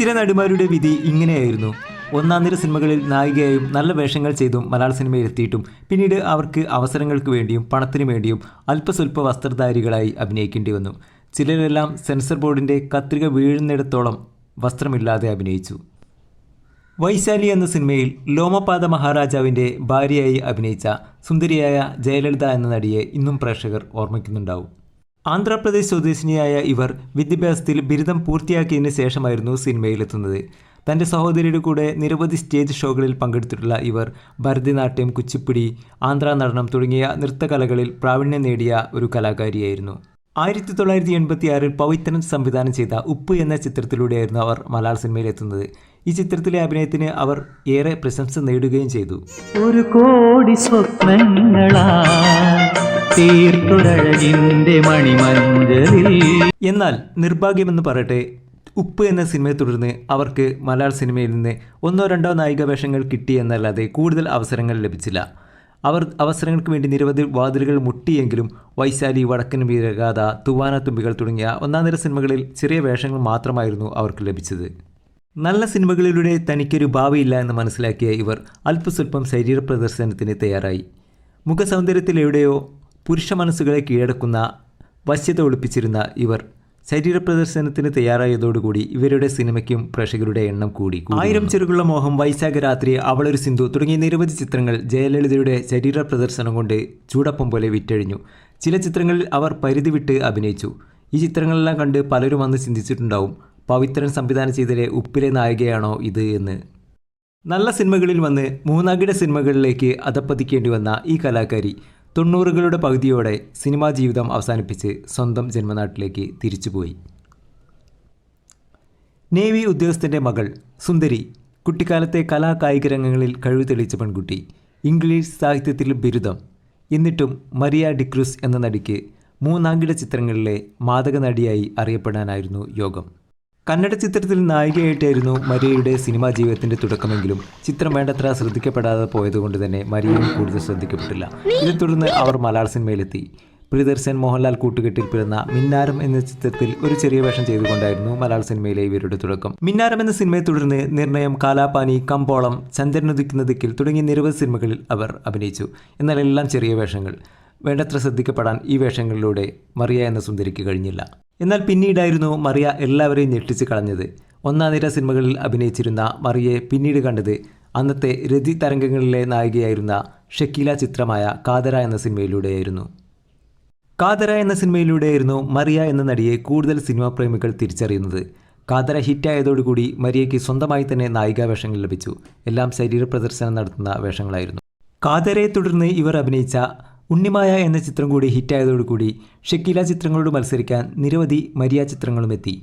ചില നടിമാരുടെ വിധി ഇങ്ങനെയായിരുന്നു. ഒന്നാം നിര സിനിമകളിൽ നായികയായും നല്ല വേഷങ്ങൾ ചെയ്തും മലയാള സിനിമയിൽ എത്തിയിട്ടും പിന്നീട് അവർക്ക് അവസരങ്ങൾക്ക് വേണ്ടിയും പണത്തിനു വേണ്ടിയും അല്പസ്വല്പ വസ്ത്രധാരികളായി അഭിനയിക്കേണ്ടി വന്നു. ചിലരെല്ലാം സെൻസർ ബോർഡിൻ്റെ കത്രിക വീഴുന്നിടത്തോളം വസ്ത്രമില്ലാതെ അഭിനയിച്ചു. വൈശാലി എന്ന സിനിമയിൽ ലോമപാത മഹാരാജാവിൻ്റെ ഭാര്യയായി അഭിനയിച്ച സുന്ദരിയായ ജയലളിത എന്ന നടിയെ ഇന്നും പ്രേക്ഷകർ ഓർമ്മിക്കുന്നുണ്ടാവും. ആന്ധ്രാപ്രദേശ് സ്വദേശിനിയായ ഇവർ വിദ്യാഭ്യാസത്തിൽ ബിരുദം പൂർത്തിയാക്കിയതിന് ശേഷമായിരുന്നു സിനിമയിലെത്തുന്നത്. തൻ്റെ സഹോദരിയുടെ കൂടെ നിരവധി സ്റ്റേജ് ഷോകളിൽ പങ്കെടുത്തിട്ടുള്ള ഇവർ ഭരതനാട്യം, കുച്ചിപ്പുടി, ആന്ധ്രാ നടനം തുടങ്ങിയ നൃത്തകലകളിൽ പ്രാവീണ്യം നേടിയ ഒരു കലാകാരിയായിരുന്നു. 1986 പവിത്രൻ സംവിധാനം ചെയ്ത ഉപ്പ് എന്ന ചിത്രത്തിലൂടെയായിരുന്നു അവർ മലയാള സിനിമയിലെത്തുന്നത്. ഈ ചിത്രത്തിലെ അഭിനയത്തിന് അവർ ഏറെ പ്രശംസ നേടുകയും ചെയ്തു. ഒരു കോടി സ്വപ്നങ്ങളാ എന്നാൽ നിർഭാഗ്യമെന്ന് പറയട്ടെ, ഉപ്പ് എന്ന സിനിമയെ തുടർന്ന് അവർക്ക് മലയാള സിനിമയിൽ നിന്ന് ഒന്നോ രണ്ടോ നായിക വേഷങ്ങൾ കിട്ടിയെന്നല്ലാതെ കൂടുതൽ അവസരങ്ങൾ ലഭിച്ചില്ല. അവർ അവസരങ്ങൾക്ക് വേണ്ടി നിരവധി വാതിലുകൾ മുട്ടിയെങ്കിലും വൈശാലി, വടക്കൻ വീരഗാഥ, തൂവാനത്തുമ്പികൾ തുടങ്ങിയ ഒന്നാം നിര സിനിമകളിൽ ചെറിയ വേഷങ്ങൾ മാത്രമായിരുന്നു അവർക്ക് ലഭിച്ചത്. നല്ല സിനിമകളിലൂടെ തനിക്കൊരു ഭാവിയില്ല എന്ന് മനസ്സിലാക്കിയ ഇവർ അല്പസ്വല്പം ശരീര പ്രദർശനത്തിന് തയ്യാറായി. മുഖസൗന്ദര്യത്തിലെവിടെയോ പുരുഷ മനസ്സുകളെ കീഴടക്കുന്ന വശ്യത ഒളിപ്പിച്ചിരുന്ന ഇവർ ശരീര പ്രദർശനത്തിന് തയ്യാറായതോടുകൂടി ഇവരുടെ സിനിമയ്ക്കും പ്രേക്ഷകരുടെ എണ്ണം കൂടി. 1000 ചെറുകുള്ള മോഹം, വൈശാഖ രാത്രി, അവളൊരു സിന്ധു തുടങ്ങിയ നിരവധി ചിത്രങ്ങൾ ജയലളിതയുടെ ശരീര പ്രദർശനം കൊണ്ട് ചൂടപ്പം പോലെ വിറ്റഴിഞ്ഞു. ചില ചിത്രങ്ങളിൽ അവർ പരിധി വിട്ട് അഭിനയിച്ചു. ഈ ചിത്രങ്ങളെല്ലാം കണ്ട് പലരും അന്ന് ചിന്തിച്ചിട്ടുണ്ടാവും, പവിത്രൻ സംവിധാനം ചെയ്തതിലെ ഉപ്പിലെ നായികയാണോ ഇത് എന്ന്. നല്ല സിനിമകളിൽ വന്ന് മൂന്നാകിട സിനിമകളിലേക്ക് അധപ്പതിക്കേണ്ടി വന്ന ഈ കലാകാരി 90കളുടെ പകുതിയോടെ സിനിമാ ജീവിതം അവസാനിപ്പിച്ച് സ്വന്തം ജന്മനാട്ടിലേക്ക് തിരിച്ചുപോയി. നേവി ഉദ്യോഗസ്ഥൻ്റെ മകൾ, സുന്ദരി, കുട്ടിക്കാലത്തെ കായിക രംഗങ്ങളിൽ കഴിവ് തെളിയിച്ച പെൺകുട്ടി, ഇംഗ്ലീഷ് സാഹിത്യത്തിൽ ബിരുദം. എന്നിട്ടും മരിയ ഡിക്രൂസ് എന്ന നടിക്ക് മൂന്നാംകിട ചിത്രങ്ങളിലെ മാദക നടിയായി അറിയപ്പെടാനായിരുന്നു യോഗം. കന്നഡ ചിത്രത്തിൽ നായികയായിട്ടായിരുന്നു മരിയയുടെ സിനിമാ ജീവിതത്തിൻ്റെ തുടക്കമെങ്കിലും ചിത്രം വേണ്ടത്ര ശ്രദ്ധിക്കപ്പെടാതെ പോയതുകൊണ്ട് തന്നെ മരിയയും കൂടുതൽ ശ്രദ്ധിക്കപ്പെട്ടില്ല. ഇതേ തുടർന്ന് അവർ മലയാള സിനിമയിലെത്തി. പ്രിയദർശൻ, മോഹൻലാൽ കൂട്ടുകെട്ടിൽ പിറന്ന മിന്നാരം എന്ന ചിത്രത്തിൽ ഒരു ചെറിയ വേഷം ചെയ്തുകൊണ്ടായിരുന്നു മലയാള സിനിമയിലെ ഇവരുടെ തുടക്കം. മിന്നാരം എന്ന സിനിമയെ തുടർന്ന് നിർണയം, കാലാപാനി, കമ്പോളം, ചന്ദ്രനുദിക്കുന്ന ദിക്കിൽ തുടങ്ങിയ നിരവധി സിനിമകളിൽ അവർ അഭിനയിച്ചു. എന്നാൽ എല്ലാം ചെറിയ വേഷങ്ങൾ. വേണ്ടത്ര ശ്രദ്ധിക്കപ്പെടാൻ ഈ വേഷങ്ങളിലൂടെ മറിയ എന്ന സുന്ദരിക്ക് കഴിഞ്ഞില്ല. എന്നാൽ പിന്നീടായിരുന്നു മറിയ എല്ലാവരെയും ഞെട്ടിച്ച് കളഞ്ഞത്. ഒന്നാം നിര സിനിമകളിൽ അഭിനയിച്ചിരുന്ന മറിയയെ പിന്നീട് കണ്ടത് അന്നത്തെ രതി തരംഗങ്ങളിലെ നായികയായിരുന്ന ഷക്കീല ചിത്രമായ കാതര എന്ന സിനിമയിലൂടെയായിരുന്നു. കാതര എന്ന സിനിമയിലൂടെയായിരുന്നു മറിയ എന്ന നടിയെ കൂടുതൽ സിനിമാ പ്രേമികൾ തിരിച്ചറിയുന്നത്. കാതര ഹിറ്റായതോടുകൂടി മരിയയ്ക്ക് സ്വന്തമായി തന്നെ നായികാ വേഷങ്ങൾ ലഭിച്ചു. എല്ലാം ശരീര പ്രദർശനം നടത്തുന്ന വേഷങ്ങളായിരുന്നു. കാതരയെ തുടർന്ന് ഇവർ അഭിനയിച്ച ഉണ്ണിമായ എന്ന ചിത്രം കൂടി ഹിറ്റായതോടുകൂടി ഷക്കീല ചിത്രങ്ങളോട് മത്സരിക്കാൻ നിരവധി മരിയ ചിത്രങ്ങളും എത്തി.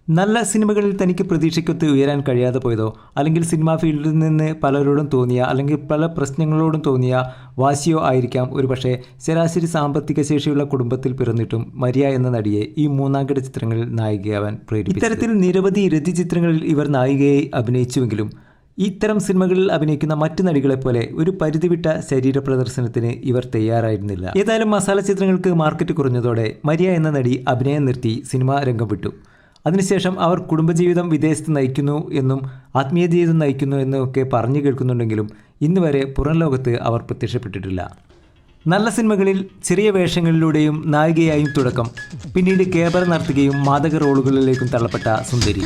നല്ല സിനിമകളിൽ തനിക്ക് പ്രതീക്ഷയ്ക്കൊത്ത് ഉയരാൻ കഴിയാതെ പോയതോ അല്ലെങ്കിൽ സിനിമാ ഫീൽഡിൽ നിന്ന് പലരോടും തോന്നിയ അല്ലെങ്കിൽ പല പ്രശ്നങ്ങളോടും തോന്നിയ വാശിയോ ആയിരിക്കാം ഒരുപക്ഷെ ശരാശരി സാമ്പത്തിക ശേഷിയുള്ള കുടുംബത്തിൽ പിറന്നിട്ടും മരിയ എന്ന നടിയെ ഈ മൂന്നാംകിട ചിത്രങ്ങളിൽ നായികയാവാൻ പ്രേരിപ്പിച്ചു. ഇത്തരത്തിൽ നിരവധി രതി ചിത്രങ്ങളിൽ ഇവർ നായികയായി അഭിനയിച്ചുവെങ്കിലും ഇത്തരം സിനിമകളിൽ അഭിനയിക്കുന്ന മറ്റു നടികളെപ്പോലെ ഒരു പരിധി വിട്ട ശരീര പ്രദർശനത്തിന് ഇവർ തയ്യാറായിരുന്നില്ല. ഏതായാലും മസാല ചിത്രങ്ങൾക്ക് മാർക്കറ്റ് കുറഞ്ഞതോടെ മരിയ എന്ന നടി അഭിനയം നിർത്തി സിനിമാ രംഗം വിട്ടു. അതിനുശേഷം അവർ കുടുംബജീവിതം വിദേശത്ത് നയിക്കുന്നു എന്നും ആത്മീയ ജീവിതം നയിക്കുന്നു എന്നും ഒക്കെ പറഞ്ഞു കേൾക്കുന്നുണ്ടെങ്കിലും ഇന്ന് വരെ പുറം ലോകത്ത് അവർ പ്രത്യക്ഷപ്പെട്ടിട്ടില്ല. നല്ല സിനിമകളിൽ ചെറിയ വേഷങ്ങളിലൂടെയും നായികയായും തുടക്കം, പിന്നീട് ക്യാമറ നടത്തുകയും മാദക റോളുകളിലേക്കും തള്ളപ്പെട്ട സുന്ദരി.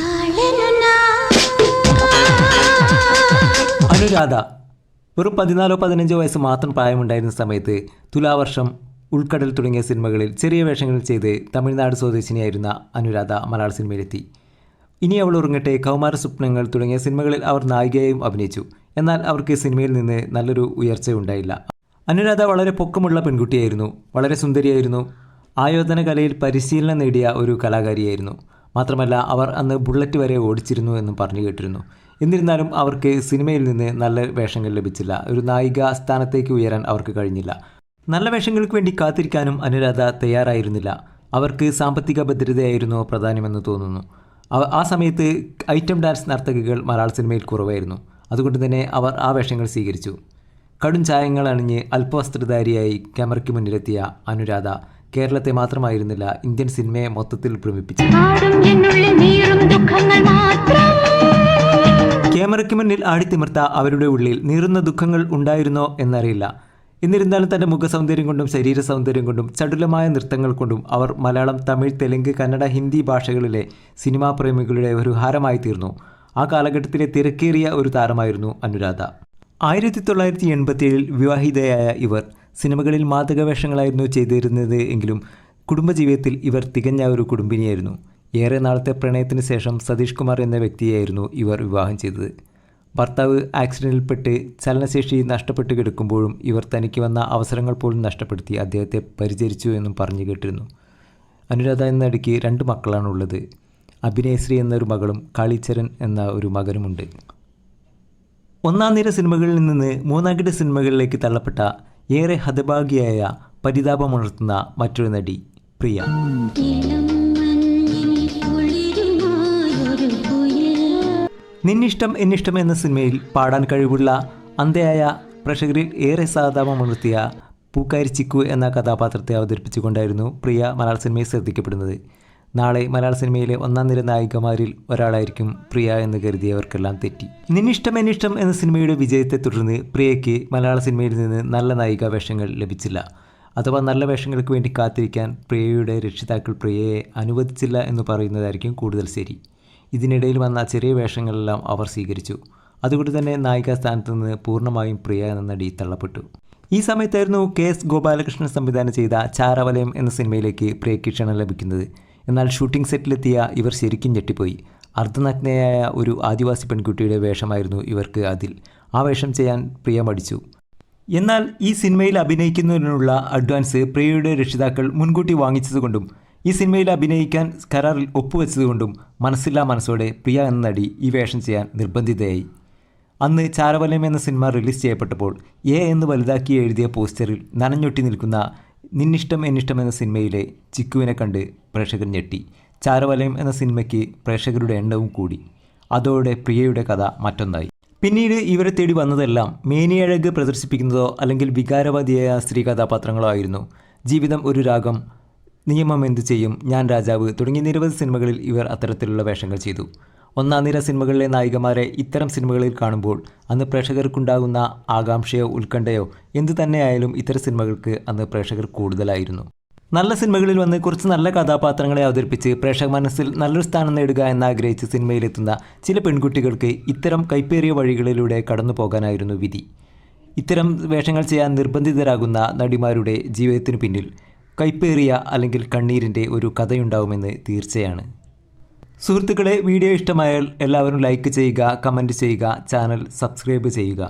അനുരാധ വെറും 14-15 വയസ്സ് മാത്രം പ്രായമുണ്ടായിരുന്ന സമയത്ത് തുലാവർഷം, ഉൾക്കടൽ തുടങ്ങിയ സിനിമകളിൽ ചെറിയ വേഷങ്ങൾ ചെയ്ത് തമിഴ്നാട് സ്വദേശിനിയായിരുന്ന അനുരാധ മലയാള സിനിമയിലെത്തി. ഇനി അവൾ ഉറങ്ങട്ടെ, കൗമാര സ്വപ്നങ്ങൾ തുടങ്ങിയ സിനിമകളിൽ അവർ നായികയായും അഭിനയിച്ചു. എന്നാൽ അവർക്ക് സിനിമയിൽ നിന്ന് നല്ലൊരു ഉയർച്ച ഉണ്ടായില്ല. അനുരാധ വളരെ പൊക്കമുള്ള പെൺകുട്ടിയായിരുന്നു, വളരെ സുന്ദരിയായിരുന്നു, ആയോധന കലയിൽ പരിശീലനം നേടിയ ഒരു കലാകാരിയായിരുന്നു. മാത്രമല്ല അവർ അന്ന് ബുള്ളറ്റ് വരെ ഓടിച്ചിരുന്നു എന്നും പറഞ്ഞു കേട്ടിരുന്നു. എന്നിരുന്നാലും അവർക്ക് സിനിമയിൽ നിന്ന് നല്ല വേഷങ്ങൾ ലഭിച്ചില്ല. ഒരു നായിക സ്ഥാനത്തേക്ക് ഉയരാൻ അവർക്ക് കഴിഞ്ഞില്ല. നല്ല വേഷങ്ങൾക്ക് വേണ്ടി കാത്തിരിക്കാനും അനുരാധ തയ്യാറായിരുന്നില്ല. അവർക്ക് സാമ്പത്തിക ഭദ്രതയായിരുന്നു പ്രധാനമെന്ന് തോന്നുന്നു. ആ സമയത്ത് ഐറ്റം ഡാൻസ് നർത്തകികൾ മലയാള സിനിമയിൽ കുറവായിരുന്നു. അതുകൊണ്ട് തന്നെ അവർ ആ വേഷങ്ങൾ സ്വീകരിച്ചു. കടും ചായങ്ങൾ അണിഞ്ഞ് അല്പവസ്ത്രധാരിയായി ക്യാമറയ്ക്ക് മുന്നിലെത്തിയ അനുരാധ കേരളത്തെ മാത്രമായിരുന്നില്ല ഇന്ത്യൻ സിനിമയെ മൊത്തത്തിൽ ഭ്രമിപ്പിച്ചു. ക്യാമറയ്ക്ക് മുന്നിൽ ആടിത്തിമിർത്ത അവരുടെ ഉള്ളിൽ നീറുന്ന ദുഃഖങ്ങൾ ഉണ്ടായിരുന്നോ എന്നറിയില്ല. എന്നിരുന്നാലും തൻ്റെ മുഖസൗന്ദര്യം കൊണ്ടും ശരീര സൗന്ദര്യം കൊണ്ടും ചടുലമായ നൃത്തങ്ങൾ കൊണ്ടും അവർ മലയാളം, തമിഴ്, തെലുങ്ക്, കന്നഡ, ഹിന്ദി ഭാഷകളിലെ സിനിമാ പ്രേമികളുടെ ഒരു ഹാരമായി തീർന്നു. ആ കാലഘട്ടത്തിലെ തിരക്കേറിയ ഒരു താരമായിരുന്നു അനുരാധ. 1987 വിവാഹിതയായ ഇവർ സിനിമകളിൽ മാതൃകവേഷങ്ങളായിരുന്നു ചെയ്തിരുന്നത് എങ്കിലും കുടുംബജീവിതത്തിൽ ഇവർ തികഞ്ഞ ഒരു കുടുംബിനിയായിരുന്നു. ഏറെ നാളത്തെ പ്രണയത്തിന് ശേഷം സതീഷ് കുമാർ എന്ന വ്യക്തിയെയായിരുന്നു ഇവർ വിവാഹം ചെയ്തത്. ഭർത്താവ് ആക്സിഡൻറ്റിൽപ്പെട്ട് ചലനശേഷി നഷ്ടപ്പെട്ട് കിടക്കുമ്പോഴും ഇവർ തനിക്ക് വന്ന അവസരങ്ങൾ പോലും നഷ്ടപ്പെടുത്തി അദ്ദേഹത്തെ പരിചരിച്ചു എന്നും പറഞ്ഞു കേട്ടിരുന്നു. അനുരാധ എന്ന നടിക്ക് 2 മക്കളാണുള്ളത്. അഭിനയശ്രീ എന്നൊരു മകളും കാളിച്ചരൻ എന്ന ഒരു മകനുമുണ്ട്. ഒന്നാം നിര സിനിമകളിൽ നിന്ന് മൂന്നാംകിട സിനിമകളിലേക്ക് തള്ളപ്പെട്ട ഏറെ ഹതഭാഗിയായ പരിതാപമുണർത്തുന്ന മറ്റൊരു നടി പ്രിയ. നിന്നിഷ്ടം എന്നിഷ്ടം എന്ന സിനിമയിൽ പാടാൻ കഴിവുള്ള അന്ധയായ പ്രേക്ഷകരിൽ ഏറെ സഹതാപമുണർത്തിയ പൂക്കാരി ചിക്കു എന്ന കഥാപാത്രത്തെ അവതരിപ്പിച്ചുകൊണ്ടായിരുന്നു പ്രിയ മലയാള സിനിമയിൽ ശ്രദ്ധിക്കപ്പെടുന്നത്. നാളെ മലയാള സിനിമയിലെ ഒന്നാം നിര നായികമാരിൽ ഒരാളായിരിക്കും പ്രിയ എന്ന് കരുതിയവർക്കെല്ലാം തെറ്റി. നിന്നിഷ്ടം എന്നിഷ്ടം എന്ന സിനിമയുടെ വിജയത്തെ തുടർന്ന് പ്രിയയ്ക്ക് മലയാള സിനിമയിൽ നിന്ന് നല്ല നായിക വേഷങ്ങൾ ലഭിച്ചില്ല. അഥവാ നല്ല വേഷങ്ങൾക്ക് വേണ്ടി കാത്തിരിക്കാൻ പ്രിയയുടെ രക്ഷിതാക്കൾ പ്രിയയെ അനുവദിച്ചില്ല എന്ന് പറയുന്നതായിരിക്കും കൂടുതൽ ശരി. ഇതിനിടയിൽ വന്ന ചെറിയ വേഷങ്ങളെല്ലാം അവർ സ്വീകരിച്ചു. അതുകൊണ്ട് തന്നെ നായിക സ്ഥാനത്ത് നിന്ന് പൂർണ്ണമായും പ്രിയ എന്ന നടി തള്ളപ്പെട്ടു. ഈ സമയത്തായിരുന്നു KS ഗോപാലകൃഷ്ണൻ സംവിധാനം ചെയ്ത ചാരവലയം എന്ന സിനിമയിലേക്ക് പ്രിയയ്ക്ക് ക്ഷണം ലഭിക്കുന്നത്. എന്നാൽ ഷൂട്ടിംഗ് സെറ്റിലെത്തിയ ഇവർ ശരിക്കും ഞെട്ടിപ്പോയി. അർദ്ധനഗ്നയായ ഒരു ആദിവാസി പെൺകുട്ടിയുടെ വേഷമായിരുന്നു ഇവർക്ക് അതിൽ. ആ വേഷം ചെയ്യാൻ പ്രിയ മടിച്ചു. എന്നാൽ ഈ സിനിമയിൽ അഭിനയിക്കുന്നതിനുള്ള അഡ്വാൻസ് പ്രിയയുടെ രക്ഷിതാക്കൾ മുൻകൂട്ടി വാങ്ങിച്ചതുകൊണ്ടും ഈ സിനിമയിൽ അഭിനയിക്കാൻ കരാറിൽ ഒപ്പുവെച്ചതുകൊണ്ടും മനസ്സില്ലാ മനസ്സോടെ പ്രിയ എന്ന നടി ഈ വേഷം ചെയ്യാൻ നിർബന്ധിതയായി. അന്ന് ചാരവലയം എന്ന സിനിമ റിലീസ് ചെയ്യപ്പെട്ടപ്പോൾ A എന്ന് വലുതാക്കി എഴുതിയ പോസ്റ്ററിൽ നനഞ്ഞൊട്ടി നിൽക്കുന്ന നിന്നിഷ്ടം എന്നിഷ്ടം എന്ന സിനിമയിലെ ചിക്കുവിനെ കണ്ട് പ്രേക്ഷകർ ഞെട്ടി. ചാരവലയം എന്ന സിനിമയ്ക്ക് പ്രേക്ഷകരുടെ എണ്ണവും കൂടി. അതോടെ പ്രിയയുടെ കഥ മറ്റൊന്നായി. പിന്നീട് ഇവരെ തേടി വന്നതെല്ലാം മേനിയഴക് പ്രദർശിപ്പിക്കുന്നതോ അല്ലെങ്കിൽ വികാരവാദിയായ സ്ത്രീ കഥാപാത്രങ്ങളോ ആയിരുന്നു. ജീവിതം ഒരു രാഗം, നിയമം എന്തു ചെയ്യും, ഞാൻ രാജാവ് തുടങ്ങിയ നിരവധി സിനിമകളിൽ ഇവർ അത്തരത്തിലുള്ള വേഷങ്ങൾ ചെയ്തു. ഒന്നാം നിര സിനിമകളിലെ നായികമാരെ ഇത്തരം സിനിമകളിൽ കാണുമ്പോൾ അന്ന് പ്രേക്ഷകർക്കുണ്ടാകുന്ന ആകാംക്ഷയോ ഉത്കണ്ഠയോ എന്തു തന്നെയായാലും ഇത്തരം സിനിമകൾക്ക് അന്ന് പ്രേക്ഷകർ കൂടുതലായിരുന്നു. നല്ല സിനിമകളിൽ വന്ന് കുറച്ച് നല്ല കഥാപാത്രങ്ങളെ അവതരിപ്പിച്ച് പ്രേക്ഷക മനസ്സിൽ നല്ലൊരു സ്ഥാനം നേടുക എന്നാഗ്രഹിച്ച് സിനിമയിലെത്തുന്ന ചില പെൺകുട്ടികൾക്ക് ഇത്തരം കൈപ്പേറിയ വഴികളിലൂടെ കടന്നു പോകാനായിരുന്നു വിധി. ഇത്തരം വേഷങ്ങൾ ചെയ്യാൻ നിർബന്ധിതരാകുന്ന നടിമാരുടെ ജീവിതത്തിനു പിന്നിൽ കൈപ്പേറിയ അല്ലെങ്കിൽ കണ്ണീരിൻ്റെ ഒരു കഥയുണ്ടാവുമെന്ന് തീർച്ചയാണ്. സുഹൃത്തുക്കളെ, വീഡിയോ ഇഷ്ടമായാൽ എല്ലാവരും ലൈക്ക് ചെയ്യുക, കമൻറ്റ് ചെയ്യുക, ചാനൽ സബ്സ്ക്രൈബ് ചെയ്യുക.